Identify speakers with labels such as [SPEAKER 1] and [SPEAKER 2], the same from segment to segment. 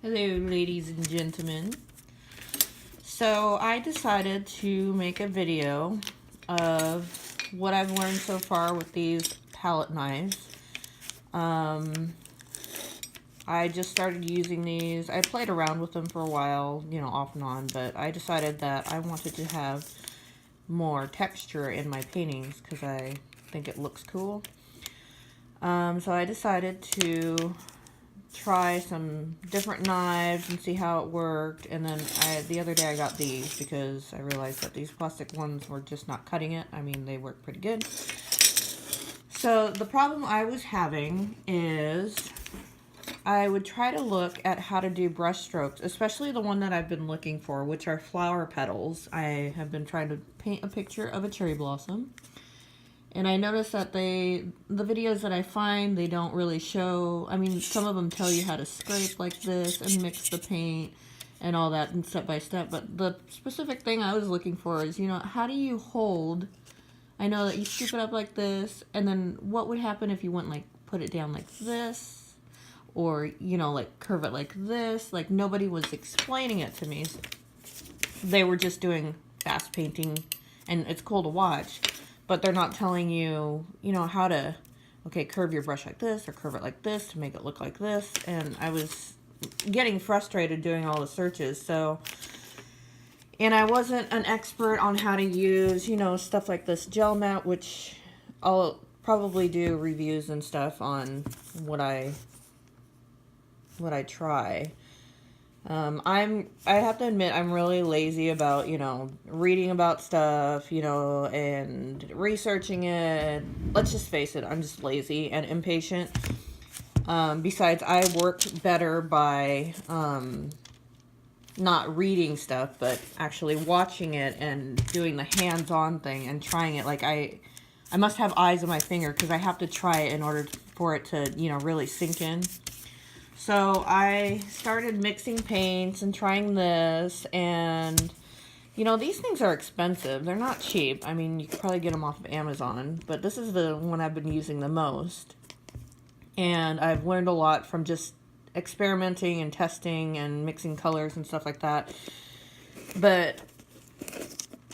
[SPEAKER 1] Hello, ladies and gentlemen. So I decided to make a video of what I've learned so far with these palette knives. I just started using these. I played around with them for a while, you know, off and on, but I decided that I wanted to have more texture in my paintings because I think it looks cool. So I decided to try some different knives and see how it worked, and then the other day I got these because I realized that these plastic ones were just not cutting it. I mean, they work pretty good. So the problem I was having is I would try to look at how to do brush strokes, especially the one that I've been looking for, which are flower petals. I have been trying to paint a picture of a cherry blossom. And I noticed that the videos that I find, they don't really show, I mean, some of them tell you how to scrape like this and mix the paint and all that and step by step. But the specific thing I was looking for is, you know, how do you hold, I know that you scoop it up like this, and then what would happen if you went like, put it down like this, or, you know, like curve it like this. Like nobody was explaining it to me. They were just doing fast painting, and it's cool to watch. But they're not telling you, you know, how to, okay, curve your brush like this or curve it like this to make it look like this. And I was getting frustrated doing all the searches. So, and I wasn't an expert on how to use, you know, stuff like this gel mat, which I'll probably do reviews and stuff on what I try. I have to admit, I'm really lazy about, you know, reading about stuff, you know, and researching it. Let's just face it, I'm just lazy and impatient. Besides, I work better by, not reading stuff, but actually watching it and doing the hands-on thing and trying it. Like, I must have eyes on my finger because I have to try it in order for it to, you know, really sink in. So I started mixing paints and trying this, and, you know, these things are expensive. They're not cheap. I mean, you could probably get them off of Amazon, but this is the one I've been using the most. And I've learned a lot from just experimenting and testing and mixing colors and stuff like that. But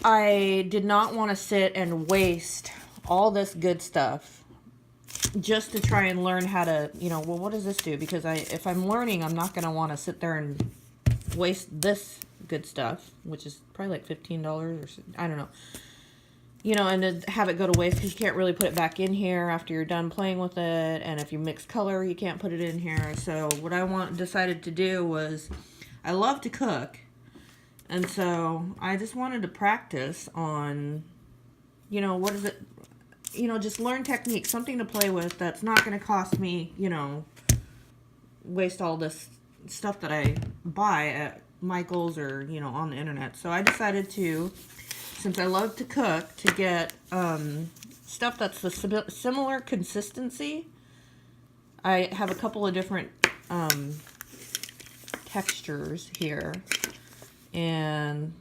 [SPEAKER 1] I did not want to sit and waste all this good stuff just to try and learn how to, you know, well, what does this do? Because if I'm learning, I'm not going to want to sit there and waste this good stuff, which is probably like $15 or I don't know. You know, and to have it go to waste because you can't really put it back in here after you're done playing with it. And if you mix color, you can't put it in here. So what I decided to do was, I love to cook. And so I just wanted to practice on, you know, what is it? You know, just learn techniques, something to play with that's not going to cost me, you know, waste all this stuff that I buy at Michael's or, you know, on the internet. So I decided to, since I love to cook, to get stuff that's the similar consistency. I have a couple of different textures here, and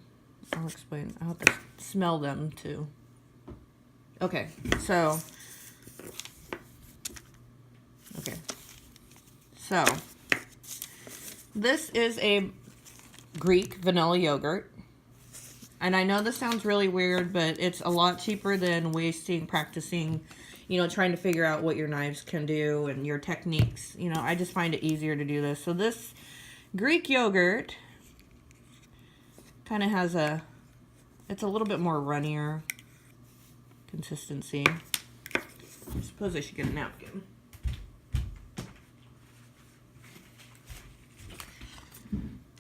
[SPEAKER 1] I'll explain. I'll have to smell them too. Okay, so this is a Greek vanilla yogurt, and I know this sounds really weird, but it's a lot cheaper than practicing, you know, trying to figure out what your knives can do and your techniques. You know, I just find it easier to do this. So this Greek yogurt kind of has it's a little bit more runnier consistency. I suppose I should get a napkin.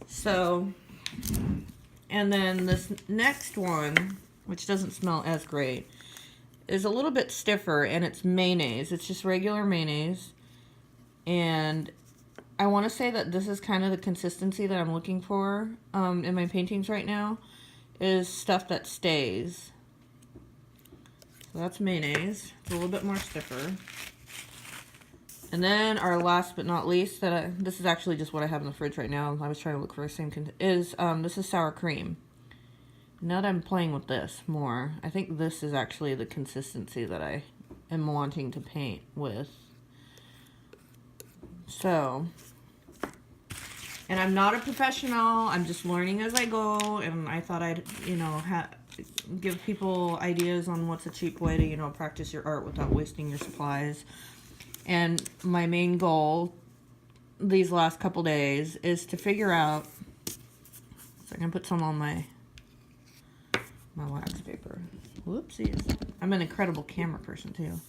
[SPEAKER 1] So, and then this next one, which doesn't smell as great, is a little bit stiffer, and it's mayonnaise. It's just regular mayonnaise. And I want to say that this is kind of the consistency that I'm looking for in my paintings right now, is stuff that stays. So that's mayonnaise. It's a little bit more stiffer. And then our last but not least, this is actually just what I have in the fridge right now. I was trying to look for the same, this is sour cream. Now that I'm playing with this more, I think this is actually the consistency that I am wanting to paint with. So, And I'm not a professional. I'm just learning as I go. And I thought I'd, you know, give people ideas on what's a cheap way to, you know, practice your art without wasting your supplies. And my main goal these last couple days is to figure out, so I can put some on my wax paper. Whoopsies. I'm an incredible camera person too.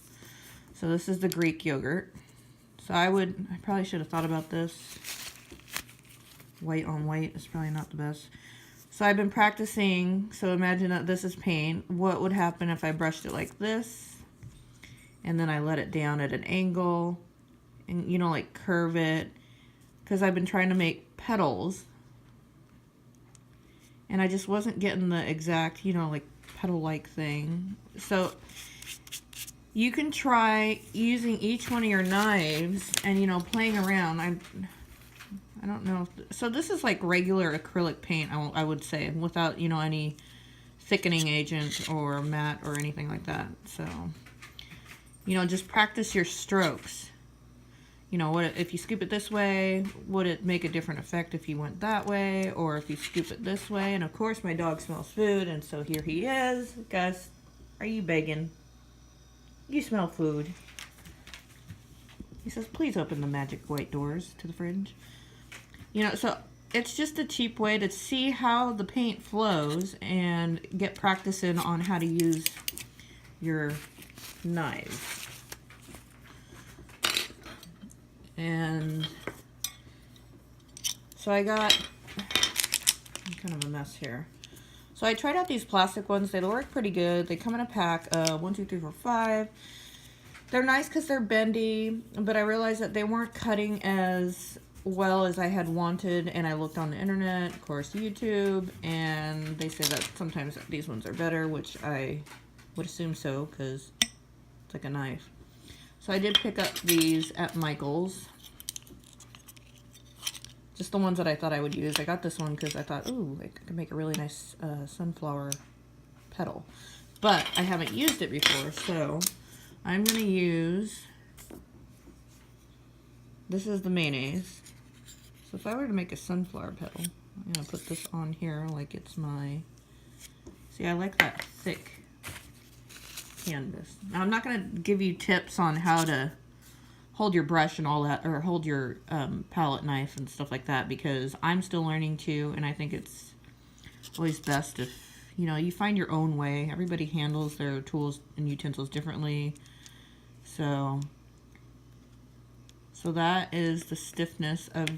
[SPEAKER 1] So this is the Greek yogurt. So I probably should have thought about this. White on white is probably not the best. So I've been practicing, so imagine that this is paint. What would happen if I brushed it like this, and then I let it down at an angle, and, you know, like curve it, because I've been trying to make petals, and I just wasn't getting the exact, you know, like petal-like thing. So you can try using each one of your knives and, you know, playing around. I don't know. So this is like regular acrylic paint, I would say, without, you know, any thickening agent or matte or anything like that. So, you know, just practice your strokes. You know, if you scoop it this way, would it make a different effect if you went that way, or if you scoop it this way? And of course, my dog smells food, and so here he is. Gus, are you begging? You smell food. He says, please open the magic white doors to the fridge. You know, so it's just a cheap way to see how the paint flows and get practice in on how to use your knives. And so I'm kind of a mess here. So I tried out these plastic ones. They work pretty good. They come in a pack of 1, 2, 3, 4, 5. They're nice because they're bendy, but I realized that they weren't cutting as well as I had wanted, and I looked on the internet, of course YouTube, and they say that sometimes these ones are better, which I would assume so, because it's like a knife. So I did pick up these at Michael's, just the ones that I thought I would use. I got this one because I thought, ooh, I could make a really nice sunflower petal, but I haven't used it before, so I'm going to use, this is the mayonnaise. So if I were to make a sunflower petal, I'm going to put this on here like it's my, see, I like that thick canvas. Now I'm not going to give you tips on how to hold your brush and all that, or hold your palette knife and stuff like that, because I'm still learning too, and I think it's always best if, you know, you find your own way. Everybody handles their tools and utensils differently. So that is the stiffness of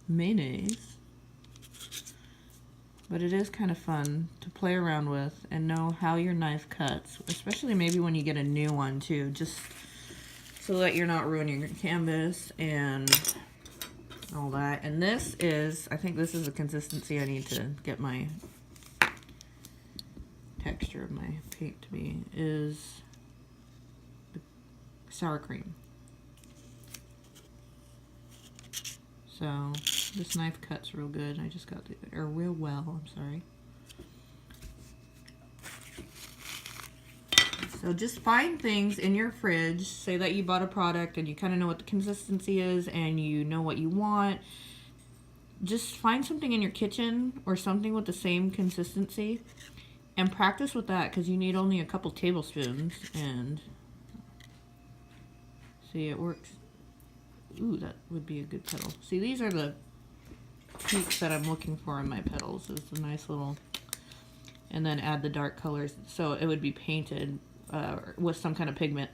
[SPEAKER 1] mayonnaise, but it is kind of fun to play around with and know how your knife cuts, especially maybe when you get a new one too, just so that you're not ruining your canvas and all that. And this is, I think this is the consistency I need to get my texture of my paint to be, is the sour cream. So this knife cuts real good. I just got or real well, I'm sorry. So just find things in your fridge. Say that you bought a product and you kind of know what the consistency is and you know what you want. Just find something in your kitchen or something with the same consistency and practice with that, because you need only a couple tablespoons. And see, it works. Ooh, that would be a good petal. See, these are the peaks that I'm looking for in my petals. Is the nice little, and then add the dark colors. So it would be painted with some kind of pigment.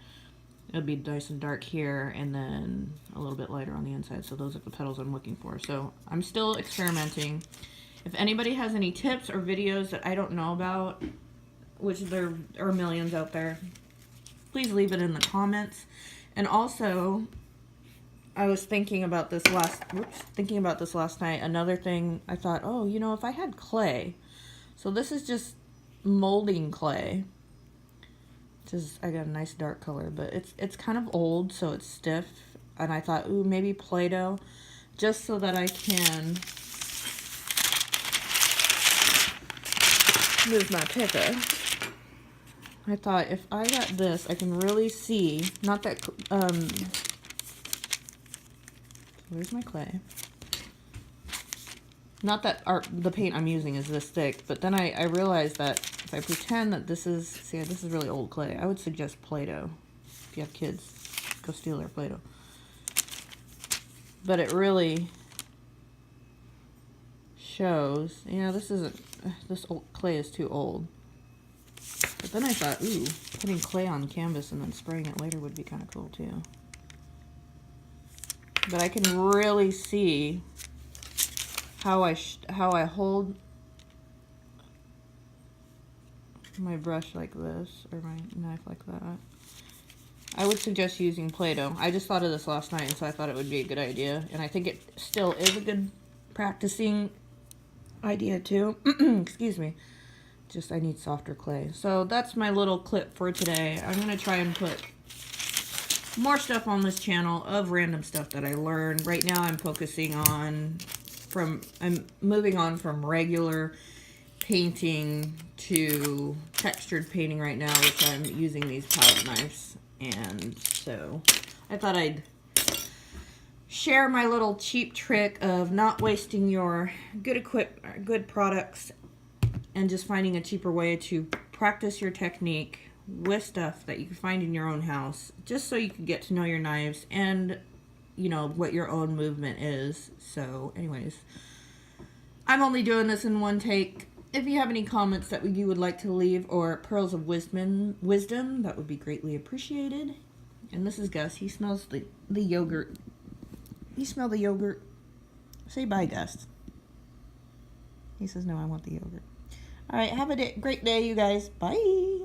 [SPEAKER 1] It would be nice and dark here, and then a little bit lighter on the inside. So those are the petals I'm looking for. So I'm still experimenting. If anybody has any tips or videos that I don't know about, which there are millions out there, please leave it in the comments. And also, I was thinking about this last night. Another thing, I thought, oh, you know, if I had clay. So this is just molding clay. I got a nice dark color, but it's kind of old, so it's stiff. And I thought, ooh, maybe Play-Doh, just so that I can move my paper. I thought if I got this, I can really see, not that, There's my clay. Not that the paint I'm using is this thick, but then I realized that if I pretend that this is, see, this is really old clay. I would suggest Play-Doh. If you have kids, go steal their Play-Doh. But it really shows, this isn't, this old clay is too old. But then I thought, ooh, putting clay on canvas and then spraying it later would be kind of cool too. But I can really see how I hold my brush like this, or my knife like that. I would suggest using Play-Doh. I just thought of this last night, and so I thought it would be a good idea. And I think it still is a good practicing idea too. Excuse me. Just I need softer clay. So that's my little clip for today. I'm going to try and put more stuff on this channel of random stuff that I learned. Right now I'm focusing on I'm moving on from regular painting to textured painting right now, which I'm using these palette knives. And so I thought I'd share my little cheap trick of not wasting your good products and just finding a cheaper way to practice your technique with stuff that you can find in your own house, just so you can get to know your knives and what your own movement is. So anyways, I'm only doing this in one take. If you have any comments that you would like to leave, or pearls of wisdom, that would be greatly appreciated. And this is Gus. He smells the yogurt. You smell the yogurt? Say bye, Gus. He says, no, I want the yogurt. All right, have a great day, you guys. Bye.